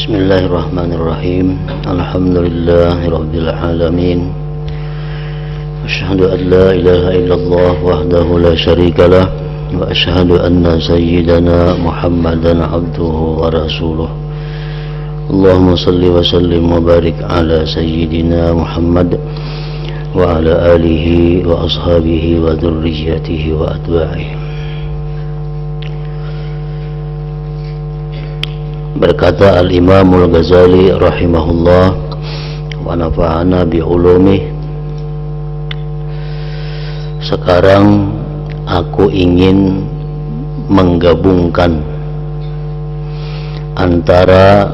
Bismillahirrahmanirrahim. Alhamdulillahirabbil alamin. Asyhadu an la ilaha illallah wahdahu la syarikalah wa asyhadu anna sayyidana Muhammadan abduhu wa rasuluh. Allahumma salli wa sallim wa barik ala sayyidina Muhammad wa ala alihi wa ashabihi wa dzurriyyatihi wa atba'ihi. Berkata Al-Imam Al-Ghazali rahimahullah wa nafa'ana bi'ulumih, sekarang aku ingin menggabungkan antara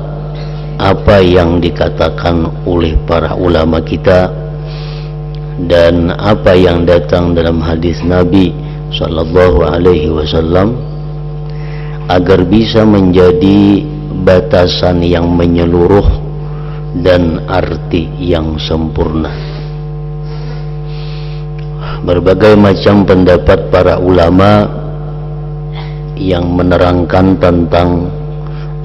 apa yang dikatakan oleh para ulama kita dan apa yang datang dalam hadis Nabi sallallahu alaihi wasallam agar bisa menjadi batasan yang menyeluruh dan arti yang sempurna. Berbagai macam pendapat para ulama yang menerangkan tentang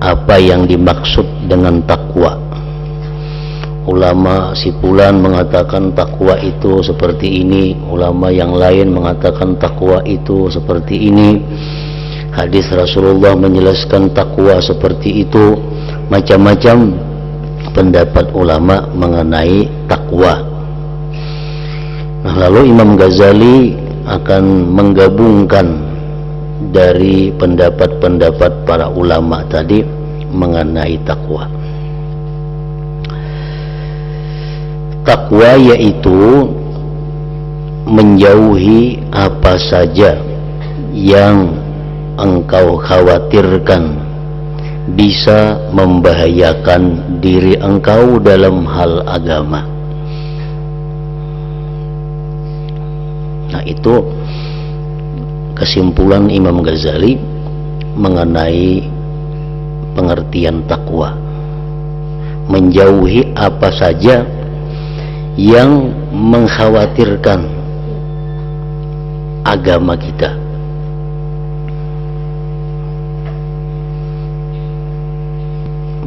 apa yang dimaksud dengan takwa. Ulama si fulan mengatakan takwa itu seperti ini, ulama yang lain mengatakan takwa itu seperti ini. Hadis Rasulullah menjelaskan takwa seperti itu. Macam-macam pendapat ulama mengenai takwa. Nah, lalu Imam Ghazali akan menggabungkan dari pendapat-pendapat para ulama tadi mengenai takwa. Takwa yaitu menjauhi apa saja yang engkau khawatirkan bisa membahayakan diri engkau dalam hal agama. Nah, itu kesimpulan Imam Ghazali mengenai pengertian takwa. Menjauhi apa saja yang mengkhawatirkan agama kita.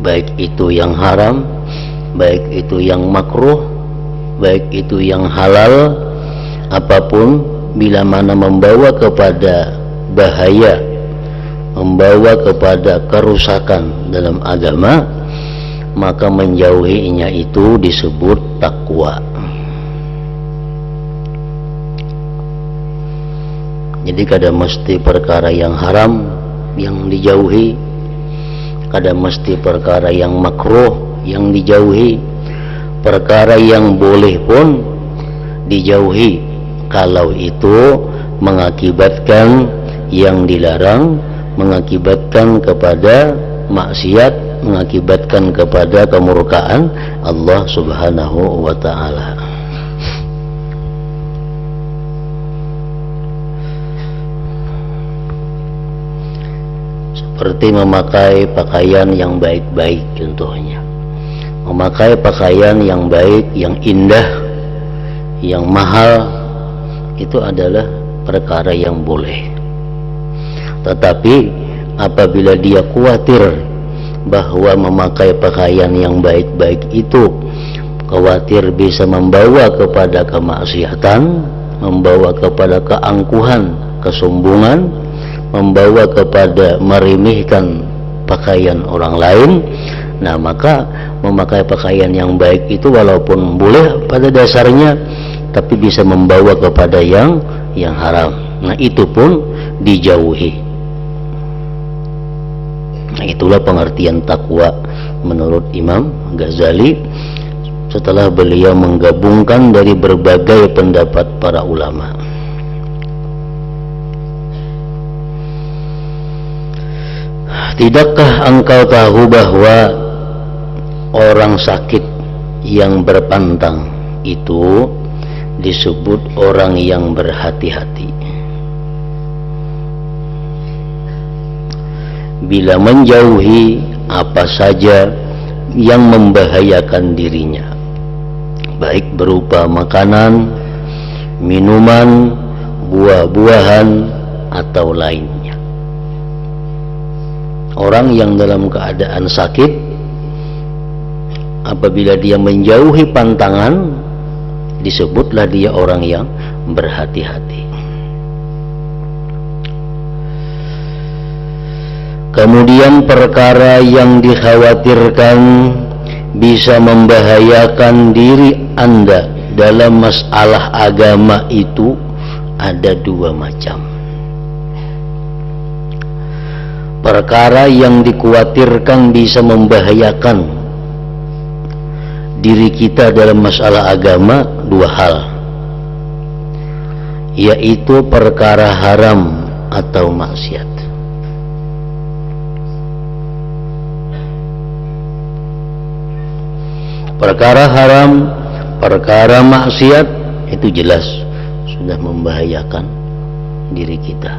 Baik itu yang haram, baik itu yang makruh, baik itu yang halal, apapun bila mana membawa kepada bahaya, membawa kepada kerusakan dalam agama, maka menjauhinya itu disebut takwa. Jadi kada mesti perkara yang haram yang dijauhi, kada mesti perkara yang makruh yang dijauhi, perkara yang boleh pun dijauhi kalau itu mengakibatkan yang dilarang, mengakibatkan kepada maksiat, mengakibatkan kepada kemurkaan Allah Subhanahu wa ta'ala. Seperti memakai pakaian yang baik-baik contohnya. Memakai pakaian yang baik, yang indah, yang mahal, itu adalah perkara yang boleh. Tetapi apabila dia khawatir bahwa memakai pakaian yang baik-baik itu khawatir bisa membawa kepada kemaksiatan, membawa kepada keangkuhan, kesombongan, membawa kepada meremehkan pakaian orang lain, nah maka memakai pakaian yang baik itu walaupun boleh pada dasarnya, tapi bisa membawa kepada yang haram. Nah, itu pun dijauhi. Nah, itulah pengertian takwa menurut Imam Ghazali setelah beliau menggabungkan dari berbagai pendapat para ulama. Tidakkah engkau tahu bahwa orang sakit yang berpantang itu disebut orang yang berhati-hati? Bila menjauhi apa saja yang membahayakan dirinya, baik berupa makanan, minuman, buah-buahan, atau lainnya. Orang yang dalam keadaan sakit Apabila dia menjauhi pantangan, disebutlah dia orang yang berhati-hati. Kemudian perkara yang dikhawatirkan bisa membahayakan diri Anda dalam masalah agama itu ada dua macam. Perkara yang dikhawatirkan bisa membahayakan diri kita dalam masalah agama dua hal, yaitu perkara haram atau maksiat. Perkara haram, perkara maksiat itu jelas sudah membahayakan diri kita.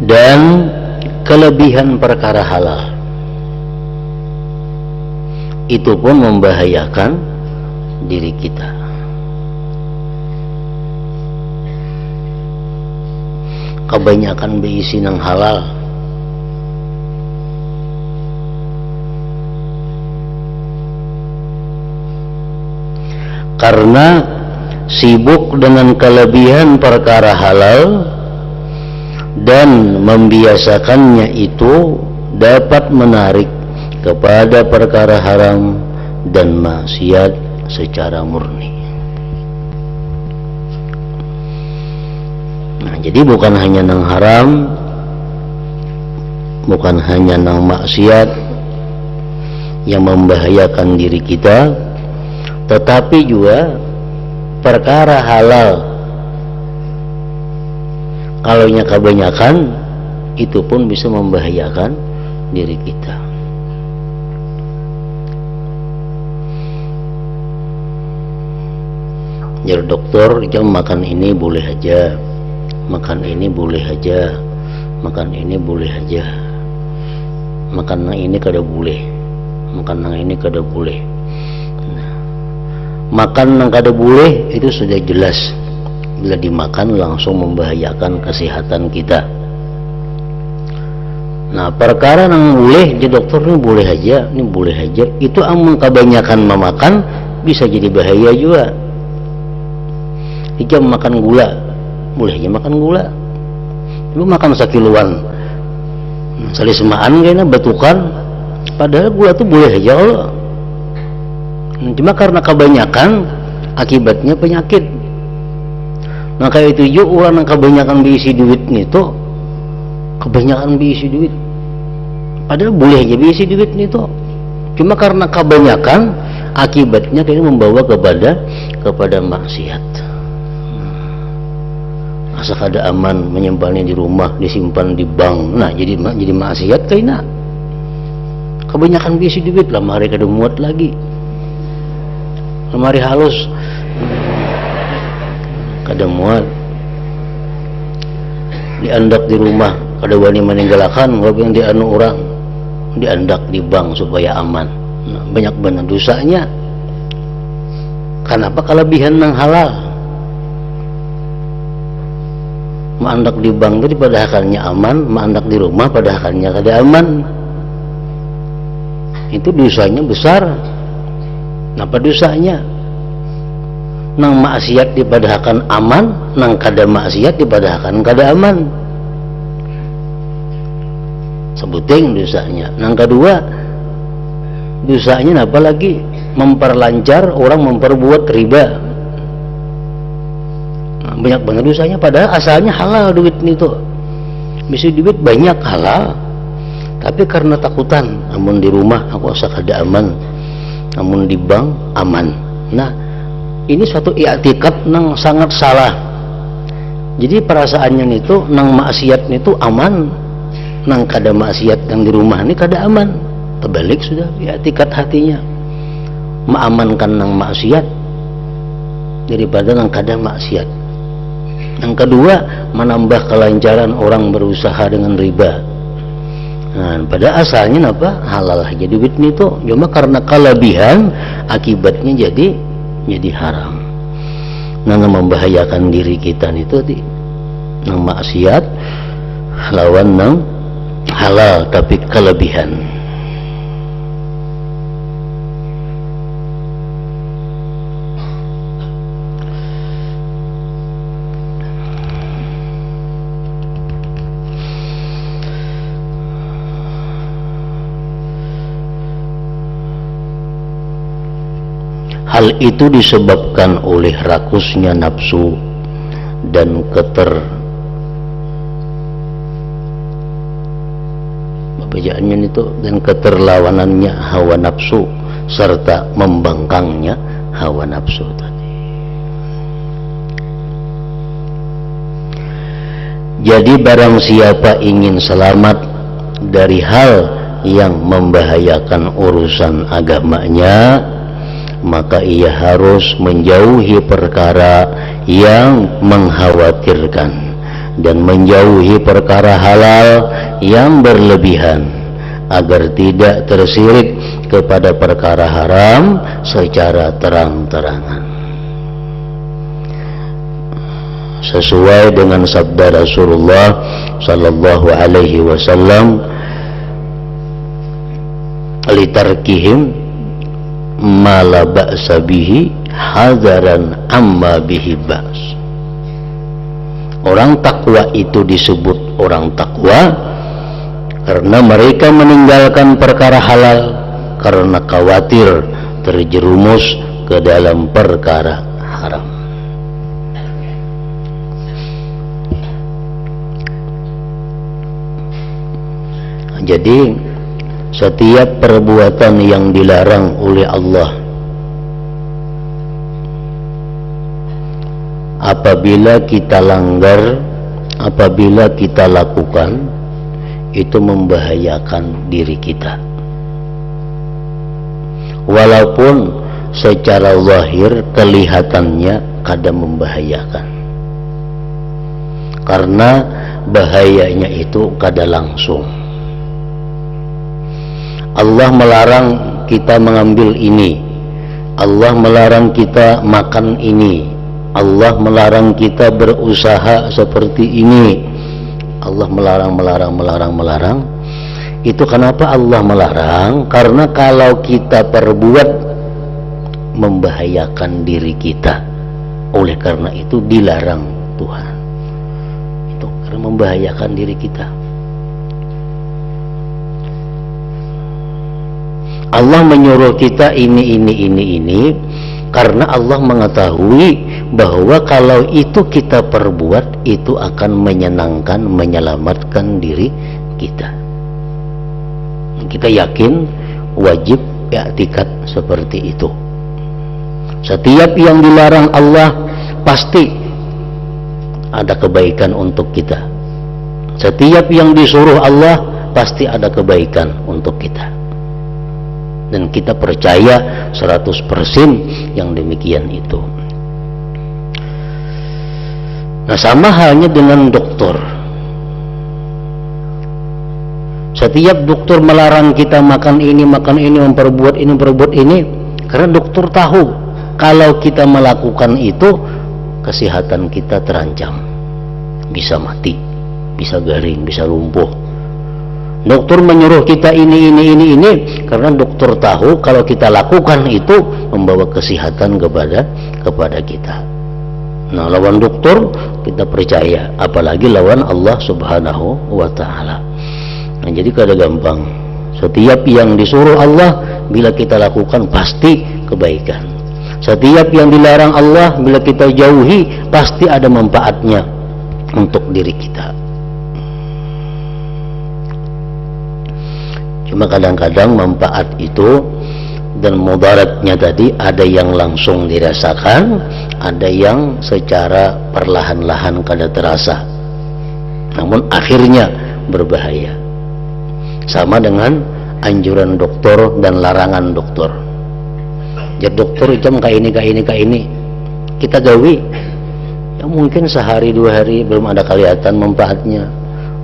Dan kelebihan perkara halal itu pun membahayakan diri kita. Kebanyakan berisi nang halal, karena sibuk dengan kelebihan perkara halal dan membiasakannya itu dapat menarik kepada perkara haram dan maksiat secara murni. Jadi bukan hanya nang haram, bukan hanya nang maksiat yang membahayakan diri kita, tetapi juga perkara halal. Kalaunya kebanyakan, itu pun bisa membahayakan diri kita. Jadi dokter, jam makan ini boleh aja, makan ini boleh aja, makan ini boleh aja, makan yang ini kada boleh, makan yang ini kada boleh. Nah, makan yang kada boleh itu sudah jelas, bila dimakan langsung membahayakan kesehatan kita. Nah, perkara yang boleh di dokter ini boleh aja, itu amun kebanyakan memakan bisa jadi bahaya juga. Jika makan gula, boleh aja makan gula, lu makan sekiluan sali semaan kayaknya batukan, padahal gula tuh boleh aja kalau cuma karena kebanyakan akibatnya penyakit. Nah kayak itu juga orang yang kebanyakan berisi duit nih tuh, kebanyakan berisi duit, padahal boleh aja berisi duit nih tuh, cuma karena kebanyakan akibatnya kayaknya membawa kepada maksiat. Asa kada aman menyimpannya di rumah, disimpan di bank. Nah jadi maksiat kayaknya. Kebanyakan berisi duit, lemari kada muat lagi, lemari halus kada muat, diandak di rumah kada wani meninggalkan, kalau yang dianu orang diandak di bank supaya aman. Nah, banyak benar dosanya. Kenapa? Kelebihan nang halal. Maandak di bank itu padahalnya aman, maandak di rumah padahalnya kada aman. Itu dosanya besar. Napa dosanya? Nang maksiat dipadahakan aman, nang kada maksiat dipadahakan kada aman. Sebuting dosanya. Nang kedua, dosanya napa lagi? Memperlancar orang memperbuat riba. Banyak banget dosanya, padahal asalnya halal duit itu, bisa duit banyak halal, tapi karena takutan, namun di rumah aku asa kada aman, namun di bank aman. Nah ini suatu i'tikad nang sangat salah. Jadi perasaannya itu nang maksiat itu aman, nang kada maksiat yang di rumah ini kada aman. Terbalik sudah i'tikad hatinya, mengamankan nang maksiat daripada nang kada maksiat. Yang kedua, menambah kelancaran orang berusaha dengan riba. Nah, pada asalnya apa? Halal aja duit itu, cuma karena kelebihan akibatnya jadi haram. nang membahayakan diri kita itu nang maksiat lawan nang halal tapi kelebihan. Hal itu disebabkan oleh rakusnya nafsu dan keterlawanannya hawa nafsu serta membangkangnya hawa nafsu tadi. Jadi barang siapa ingin selamat dari hal yang membahayakan urusan agamanya, maka ia harus menjauhi perkara yang mengkhawatirkan dan menjauhi perkara halal yang berlebihan agar tidak tersirik kepada perkara haram secara terang-terangan. Sesuai dengan sabda Rasulullah sallallahu alaihi wasallam, litarkihim ma la ba'sa bihi hadaran amma bihi ba's. Orang takwa itu disebut orang takwa karena mereka meninggalkan perkara halal karena khawatir terjerumus ke dalam perkara haram. Jadi setiap perbuatan yang dilarang oleh Allah, apabila kita langgar, apabila kita lakukan, itu membahayakan diri kita. Walaupun secara zahir kelihatannya kadang membahayakan, karena bahayanya itu kadang langsung. Allah melarang kita mengambil ini, Allah melarang kita makan ini, Allah melarang kita berusaha seperti ini. Allah melarang. Itu kenapa Allah melarang? Karena kalau kita perbuat membahayakan diri kita. Oleh karena itu dilarang Tuhan. Itu karena membahayakan diri kita. Allah menyuruh kita ini karena Allah mengetahui bahwa kalau itu kita perbuat itu akan menyenangkan, menyelamatkan diri kita. Kita yakin wajib i'tikad seperti itu. Setiap yang dilarang Allah pasti ada kebaikan untuk kita. Setiap yang disuruh Allah pasti ada kebaikan untuk kita. Dan kita percaya 100% yang demikian itu. Nah, sama halnya dengan dokter. Setiap dokter melarang kita makan ini, memperbuat ini, karena dokter tahu kalau kita melakukan itu kesehatan kita terancam, bisa mati, bisa garing, bisa lumpuh. Dokter menyuruh kita ini karena dokter tahu kalau kita lakukan itu membawa kesehatan kepada kita. Nah, lawan dokter kita percaya, apalagi lawan Allah Subhanahu wa taala. Nah, jadi kada gampang. Setiap yang disuruh Allah bila kita lakukan pasti kebaikan. Setiap yang dilarang Allah bila kita jauhi pasti ada manfaatnya untuk diri kita. Cuma kadang-kadang manfaat itu dan mudaratnya tadi ada yang langsung dirasakan, ada yang secara perlahan-lahan kada terasa, namun akhirnya berbahaya. Sama dengan anjuran dokter dan larangan dokter. Jadi dokter jam kayak ini kita gawi, ya mungkin sehari 2 hari belum ada kelihatan manfaatnya,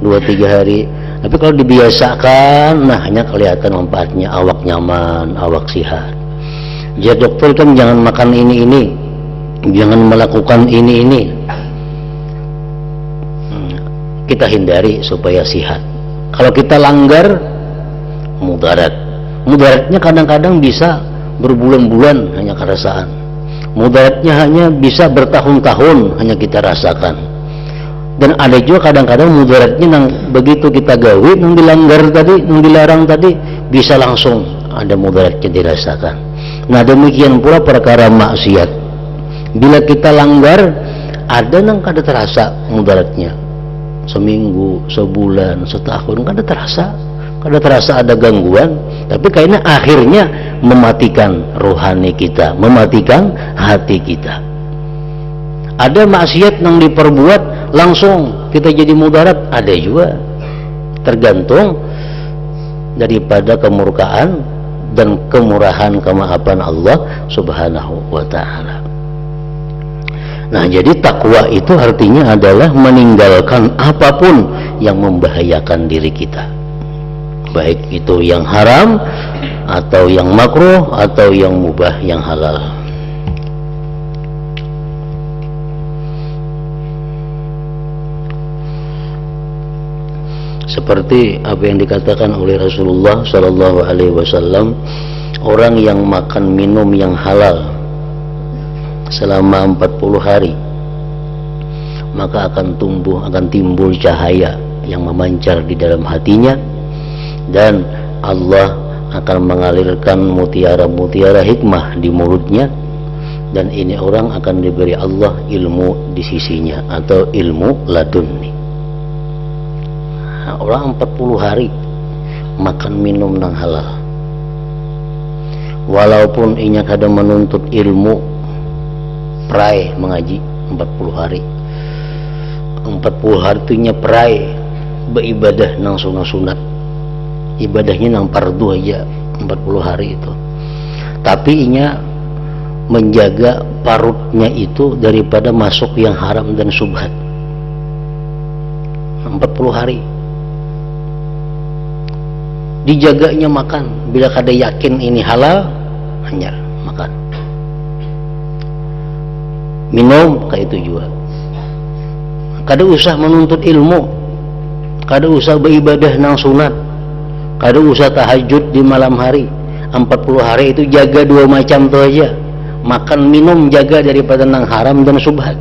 2-3 hari. Tapi kalau dibiasakan, nah hanya kelihatan manfaatnya, awak nyaman, awak sehat. Jadi dokter kan jangan makan ini. jangan melakukan ini. Kita hindari supaya sihat. Kalau kita langgar, mudaratnya kadang-kadang bisa berbulan-bulan hanya kerasaan, mudaratnya hanya bisa bertahun-tahun hanya kita rasakan. Dan ada juga kadang-kadang mudaratnya nang begitu kita gawe, nang dilanggar tadi, nang dilarang tadi, bisa langsung ada mudaratnya dirasakan. Nah demikian pula perkara maksiat, bila kita langgar, ada nang kada terasa mudaratnya, seminggu, sebulan, setahun kada terasa ada gangguan, tapi kayaknya akhirnya mematikan rohani kita, mematikan hati kita. Ada maksiat yang diperbuat langsung kita jadi mudarat, ada juga, tergantung daripada kemurkaan dan kemurahan kemaafan Allah Subhanahu wa ta'ala. Nah, jadi takwa itu artinya adalah meninggalkan apapun yang membahayakan diri kita, baik itu yang haram atau yang makruh atau yang mubah, yang halal. Seperti apa yang dikatakan oleh Rasulullah Shallallahu Alaihi Wasallam, orang yang makan minum yang halal selama 40 hari, maka akan timbul cahaya yang memancar di dalam hatinya, dan Allah akan mengalirkan mutiara-mutiara hikmah di mulutnya, dan ini orang akan diberi Allah ilmu di sisinya atau ilmu laduni. Nah, orang 40 hari makan minum yang halal, walaupun inya kadang menuntut ilmu, perai mengaji 40 hari 40 hari itunya perai beribadah nang sunat, ibadahnya nang fardu aja 40 hari itu, tapi inya menjaga parutnya itu daripada masuk yang haram dan subhat 40 hari. Dijaganya makan, bila kada yakin ini halal, hanyar makan. Minum kayak itu juga. Kada usah menuntut ilmu, kada usah beribadah nang sunat, kada usah tahajud di malam hari. 40 hari itu jaga dua macam tu aja, makan minum jaga daripada nang haram dan subhat.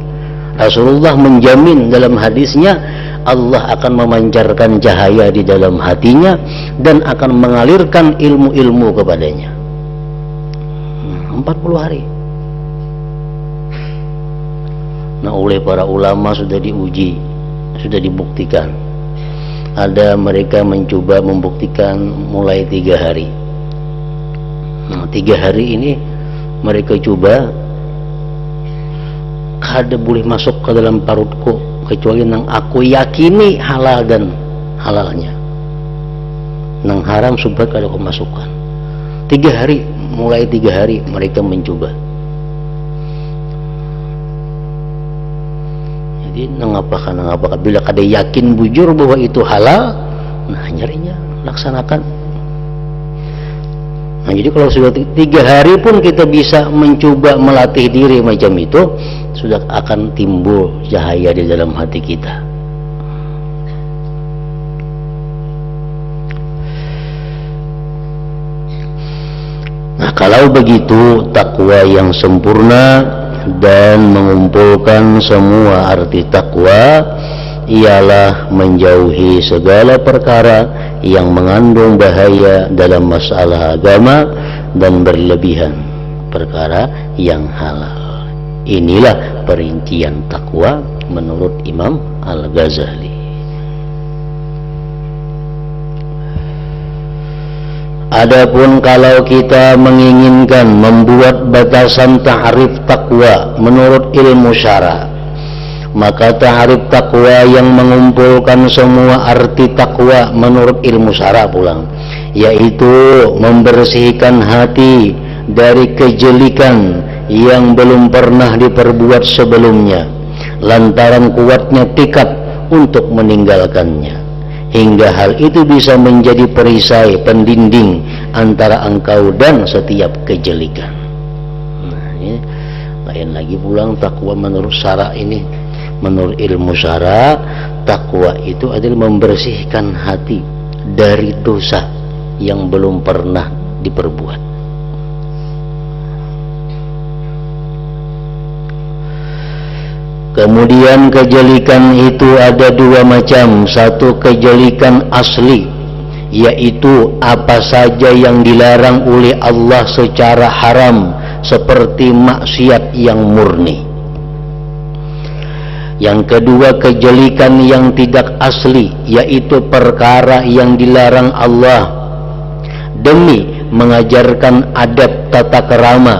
Rasulullah menjamin dalam hadisnya, Allah akan memancarkan cahaya di dalam hatinya dan akan mengalirkan ilmu-ilmu kepadanya. 40 hari. Nah, oleh para ulama sudah diuji, sudah dibuktikan. Ada mereka mencoba membuktikan mulai 3 hari. Nah, 3 hari ini mereka coba, kada boleh masuk ke dalam parutku kecuali nang aku yakini halal dan halalnya, nang haram subhat kada aku masukkan. 3 hari, mulai 3 hari mereka mencoba. Jadi nang apakah bila kada yakin bujur bahwa itu halal, nah nyarinya laksanakan. Nah, jadi kalau sudah 3 hari pun kita bisa mencoba melatih diri macam itu, sudah akan timbul cahaya di dalam hati kita. Nah, kalau begitu takwa yang sempurna dan mengumpulkan semua arti takwa ialah menjauhi segala perkara yang mengandung bahaya dalam masalah agama dan berlebihan perkara yang halal. Inilah perincian takwa menurut Imam Al-Ghazali. Adapun kalau kita menginginkan membuat batasan ta'rif takwa menurut ilmu syara, maka ta'rif takwa yang mengumpulkan semua arti takwa menurut ilmu syara pulang, yaitu membersihkan hati dari kejelikan yang belum pernah diperbuat sebelumnya, lantaran kuatnya tekad untuk meninggalkannya, hingga hal itu bisa menjadi perisai pendinding antara engkau dan setiap kejelikan. Nah, Lain lagi pulang takwa menurut syara ini, menurut ilmu syara, takwa itu adalah membersihkan hati dari dosa yang belum pernah diperbuat. Kemudian kejelikan itu ada dua macam. Satu kejelikan asli, yaitu apa saja yang dilarang oleh Allah secara haram, seperti maksiat yang murni. Yang kedua kejelikan yang tidak asli, yaitu perkara yang dilarang Allah demi mengajarkan adab tata kerama.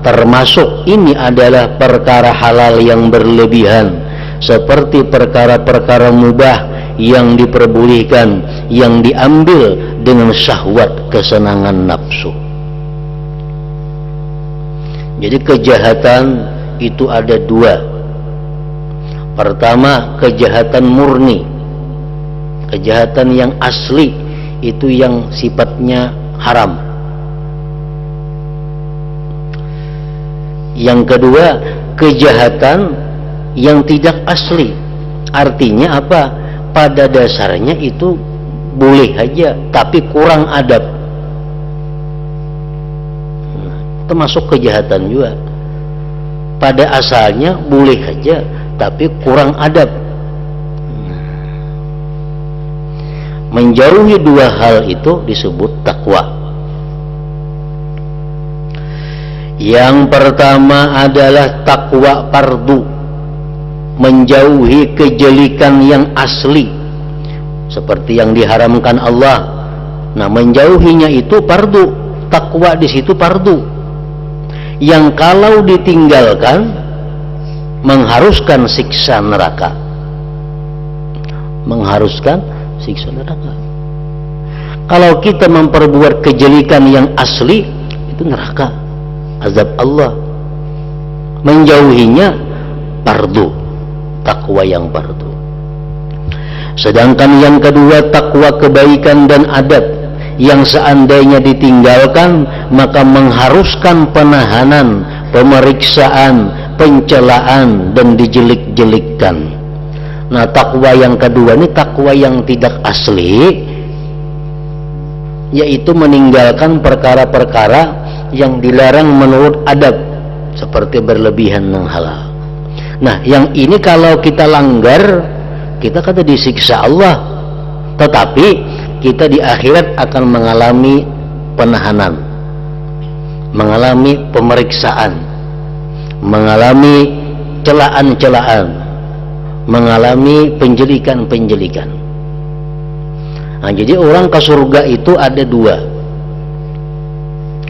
Termasuk ini adalah perkara halal yang berlebihan, seperti perkara-perkara mubah yang diperbolehkan, yang diambil dengan syahwat kesenangan nafsu. Jadi kejahatan itu ada dua. Pertama, kejahatan murni, kejahatan yang asli, itu yang sifatnya haram. Yang kedua, kejahatan yang tidak asli. Artinya apa? Pada dasarnya itu boleh aja, tapi kurang adab. Termasuk kejahatan juga. Pada asalnya boleh aja, tapi kurang adab. Menjauhi dua hal itu disebut takwa. Yang pertama adalah takwa fardu, menjauhi kejelikan yang asli seperti yang diharamkan Allah. Nah, menjauhinya itu fardu, takwa di situ fardu, yang kalau ditinggalkan mengharuskan siksa neraka, mengharuskan siksa neraka. Kalau kita memperbuat kejelikan yang asli, itu neraka, azab Allah. Menjauhinya fardu, takwa yang fardu. Sedangkan yang kedua, takwa kebaikan dan adab, yang seandainya ditinggalkan maka mengharuskan penahanan, pemeriksaan, pencelaan, dan dijelik-jelikkan. Nah, takwa yang kedua ini takwa yang tidak asli, yaitu meninggalkan perkara-perkara yang dilarang menurut adab, seperti berlebihan dan halal. Nah, yang ini kalau kita langgar, kita kata disiksa Allah, tetapi kita di akhirat akan mengalami penahanan, mengalami pemeriksaan, mengalami celaan-celaan, mengalami penjelikan-penjelikan. Nah, jadi orang ke surga itu ada dua.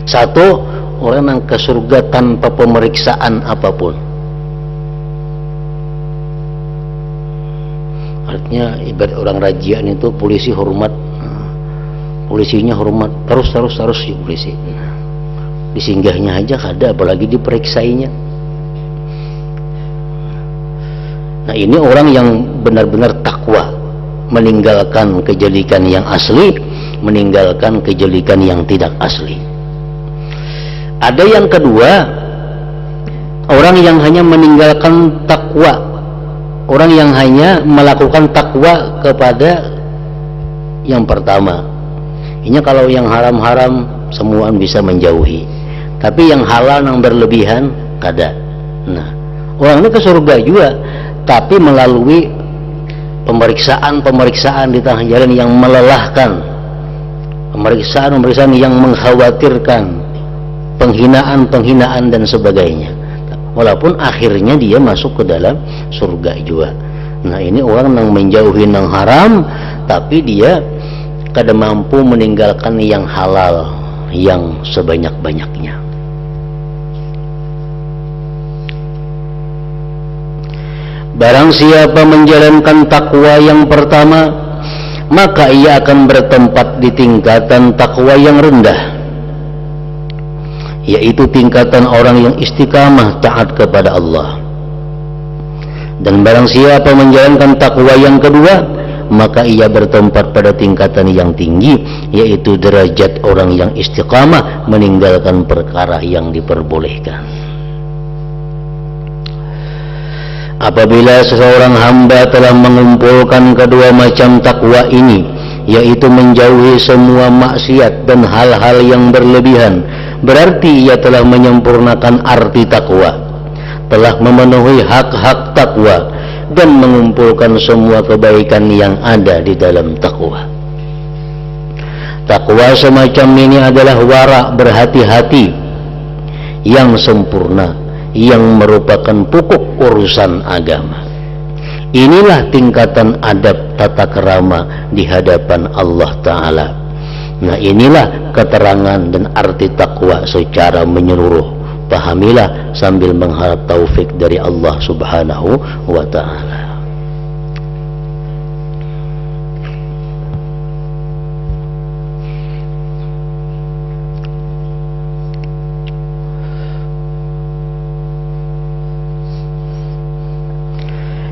Satu, orang yang ke surga tanpa pemeriksaan apapun. Artinya ibarat orang rajian itu, polisi hormat, polisinya hormat, terus si polisi. Disinggahnya aja kada, apalagi diperiksainya. Nah, ini orang yang benar-benar takwa, meninggalkan kejelikan yang asli, meninggalkan kejelikan yang tidak asli. Ada yang kedua, orang yang hanya meninggalkan takwa, orang yang hanya melakukan takwa kepada yang pertama. Ini kalau yang haram-haram semua bisa menjauhi, tapi yang halal yang berlebihan kada. Nah, orang ini ke surga juga, tapi melalui pemeriksaan di tengah jalan yang melelahkan, pemeriksaan yang mengkhawatirkan, penghinaan dan sebagainya. Walaupun akhirnya dia masuk ke dalam surga juga. Nah, ini orang yang menjauhi yang haram, tapi dia kada mampu meninggalkan yang halal yang sebanyak-banyaknya. Barang siapa menjalankan takwa yang pertama, maka ia akan bertempat di tingkatan takwa yang rendah, yaitu tingkatan orang yang istiqamah taat kepada Allah. Dan barang siapa menjalankan takwa yang kedua, maka ia bertempat pada tingkatan yang tinggi, yaitu derajat orang yang istiqamah meninggalkan perkara yang diperbolehkan. Apabila seseorang hamba telah mengumpulkan kedua macam takwa ini, yaitu menjauhi semua maksiat dan hal-hal yang berlebihan, berarti ia telah menyempurnakan arti takwa, telah memenuhi hak-hak takwa, dan mengumpulkan semua kebaikan yang ada di dalam takwa. Takwa semacam ini adalah wara, berhati-hati yang sempurna, yang merupakan pokok urusan agama. Inilah tingkatan adab tata kerama di hadapan Allah Ta'ala. Nah, inilah keterangan dan arti takwa secara menyeluruh. Pahamilah sambil mengharap taufik dari Allah Subhanahu wa Ta'ala.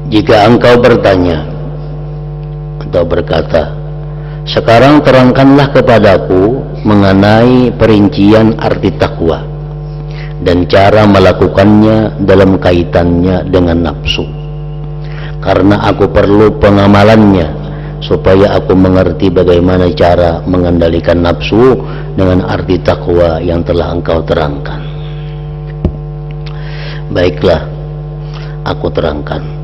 Jika engkau bertanya atau berkata, sekarang terangkanlah kepadaku mengenai perincian arti takwa dan cara melakukannya dalam kaitannya dengan nafsu, karena aku perlu pengamalannya supaya aku mengerti bagaimana cara mengendalikan nafsu dengan arti takwa yang telah engkau terangkan. Baiklah, aku terangkan.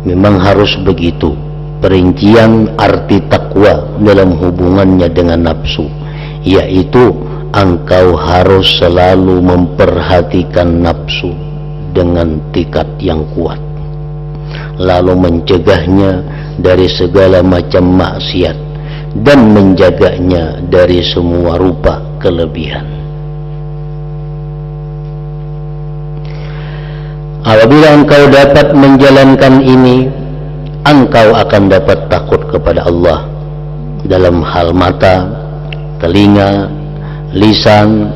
Memang harus begitu perincian arti takwa dalam hubungannya dengan nafsu, yaitu engkau harus selalu memperhatikan nafsu dengan tekad yang kuat, lalu mencegahnya dari segala macam maksiat dan menjaganya dari semua rupa kelebihan. Apabila engkau dapat menjalankan ini, engkau akan dapat takut kepada Allah dalam hal mata, telinga, lisan,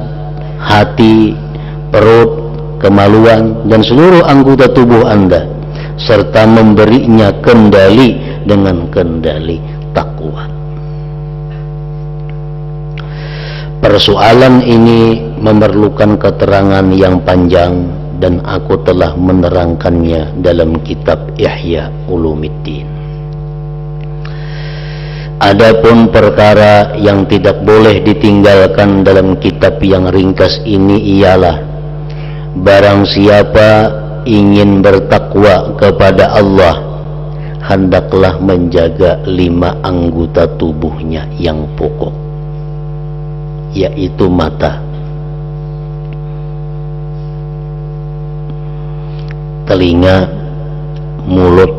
hati, perut, kemaluan, dan seluruh anggota tubuh Anda, serta memberinya kendali dengan kendali takwa. Persoalan ini memerlukan keterangan yang panjang, dan aku telah menerangkannya dalam kitab Ihya Ulumiddin. Adapun perkara yang tidak boleh ditinggalkan dalam kitab yang ringkas ini ialah, barang siapa ingin bertakwa kepada Allah, hendaklah menjaga 5 anggota tubuhnya yang pokok, yaitu mata, telinga, mulut,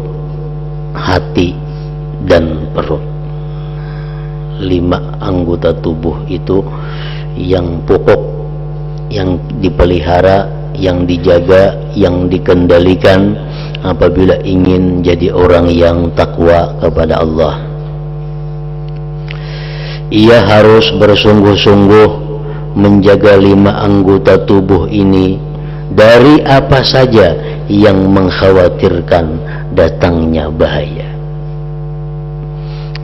hati, dan perut. 5 anggota tubuh itu yang pokok, yang dipelihara, yang dijaga, yang dikendalikan apabila ingin jadi orang yang takwa kepada Allah. Ia harus bersungguh-sungguh menjaga 5 anggota tubuh ini dari apa saja yang mengkhawatirkan datangnya bahaya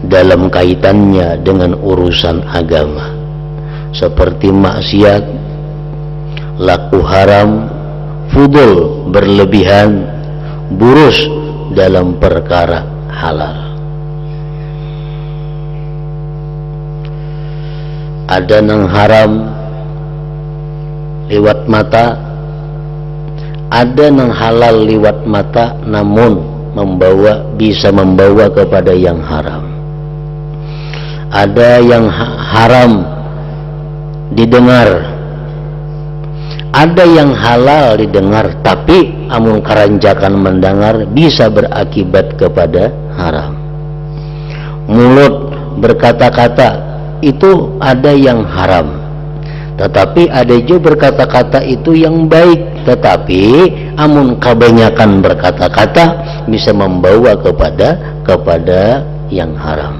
dalam kaitannya dengan urusan agama, seperti maksiat, laku haram, fudul berlebihan, burus dalam perkara halal. Ada yang haram lewat mata, ada yang halal lewat mata namun bisa membawa kepada yang haram. Ada yang haram didengar, ada yang halal didengar tapi amun karanjakan mendengar bisa berakibat kepada haram. Mulut berkata-kata itu ada yang haram, tetapi ada juga berkata-kata itu yang baik, tetapi amun kebanyakan berkata-kata bisa membawa kepada yang haram.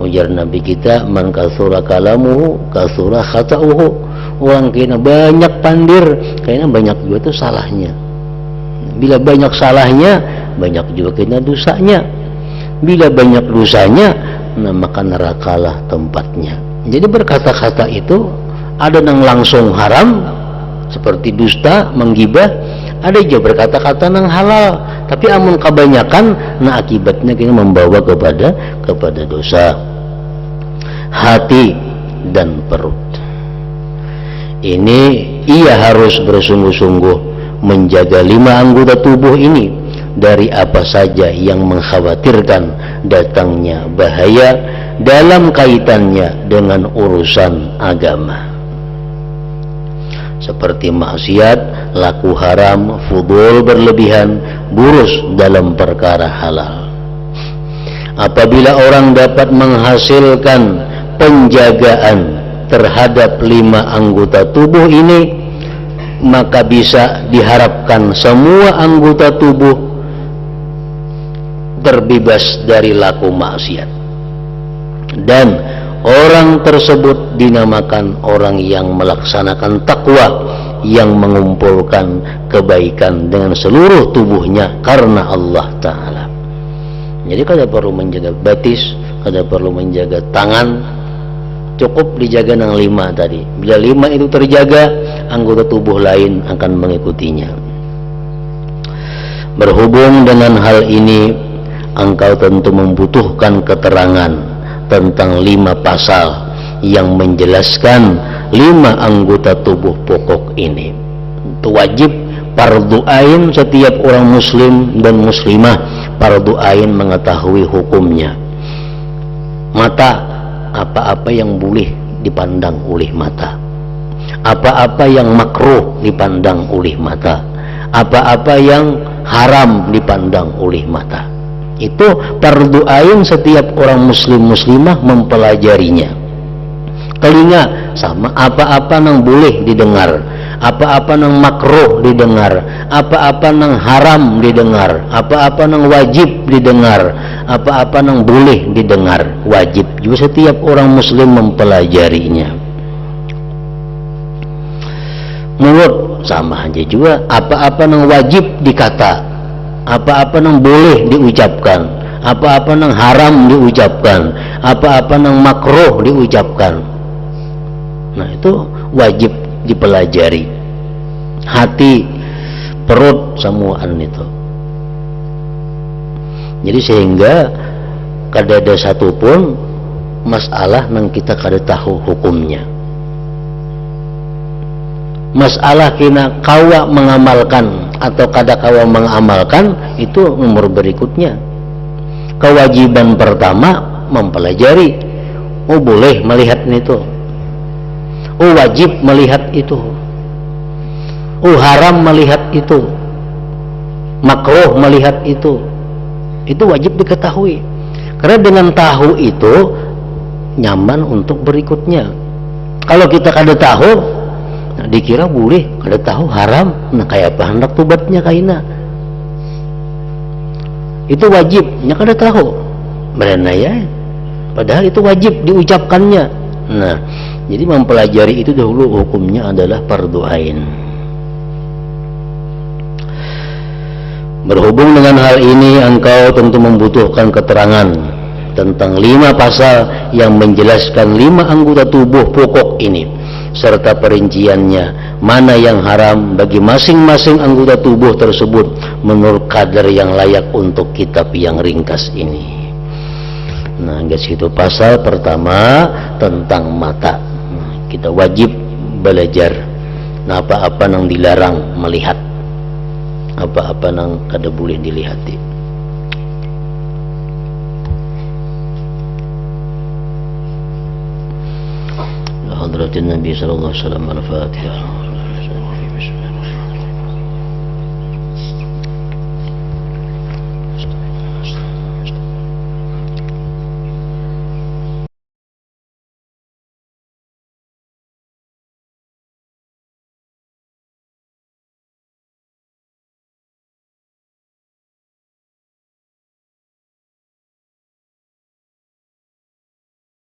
Ujar Nabi kita, man kasura kalamuhu kasura khata'uhu. Orang kena banyak pandir, kayaknya banyak juga tuh salahnya. Bila banyak salahnya, banyak juga kena dosanya. Bila banyak dosanya, nah maka nerakalah tempatnya. Jadi berkata-kata itu ada yang langsung haram seperti dusta, menggibah, ada aja berkata-kata nang halal, tapi amun kebanyakan nah akibatnya kini membawa kepada dosa. Hati dan perut ini ia harus bersungguh-sungguh menjaga 5 anggota tubuh ini dari apa saja yang mengkhawatirkan datangnya bahaya dalam kaitannya dengan urusan agama, seperti maksiat, laku haram, fudul berlebihan, burus dalam perkara halal. Apabila orang dapat menghasilkan penjagaan terhadap 5 anggota tubuh ini, maka bisa diharapkan semua anggota tubuh terbebas dari laku maksiat, dan orang tersebut dinamakan orang yang melaksanakan takwa, yang mengumpulkan kebaikan dengan seluruh tubuhnya karena Allah Ta'ala. Jadi kada perlu menjaga batis, kada perlu menjaga tangan, cukup dijaga yang 5 tadi. Bila 5 itu terjaga, anggota tubuh lain akan mengikutinya. Berhubung dengan hal ini, engkau tentu membutuhkan keterangan tentang 5 pasal yang menjelaskan 5 anggota tubuh pokok ini. Itu wajib fardu ain setiap orang muslim dan muslimah, fardu ain mengetahui hukumnya. Mata, apa-apa yang boleh dipandang oleh mata, apa-apa yang makruh dipandang oleh mata, apa-apa yang haram dipandang oleh mata. Itu fardu ain setiap orang muslim muslimah mempelajarinya. Telinga sama, apa-apa yang boleh didengar, apa-apa yang makruh didengar, apa-apa yang haram didengar, apa-apa yang wajib didengar, apa-apa yang boleh didengar, wajib juga setiap orang muslim mempelajarinya. Mulut sama aja juga, apa-apa yang wajib dikata, apa-apa yang boleh diucapkan, apa-apa yang haram diucapkan, apa-apa yang makruh diucapkan. Nah, itu wajib dipelajari. Hati, perut, semuaan itu. Jadi sehingga kada ada satupun masalah yang kita kada tahu hukumnya. Masalah kena kawa mengamalkan atau kada kawa mengamalkan, itu nomor berikutnya. Kewajiban pertama mempelajari. Oh, boleh melihat itu. Oh, wajib melihat itu. Oh, haram melihat itu. Makruh melihat itu. Itu wajib diketahui. Karena dengan tahu itu nyaman untuk berikutnya. Kalau kita kada tahu, nah, dikira boleh, kada tahu haram, nah kayak apa hendak tobatnya kaina. Itu wajib, nya kada tahu. Berana ya. Padahal itu wajib diucapkannya. Nah, jadi mempelajari itu dahulu hukumnya adalah fardu ain. Berhubung dengan hal ini, engkau tentu membutuhkan keterangan tentang 5 pasal yang menjelaskan 5 anggota tubuh pokok ini, serta perinciannya mana yang haram bagi masing-masing anggota tubuh tersebut menurut kadar yang layak untuk kitab yang ringkas ini. Nah, guys, itu pasal pertama tentang mata. Nah, kita wajib belajar. Nah, apa-apa yang dilarang melihat, apa-apa yang kada boleh dilihati. Hadratin Nabi sallallahu alaihi wasallam, al-Fatihah.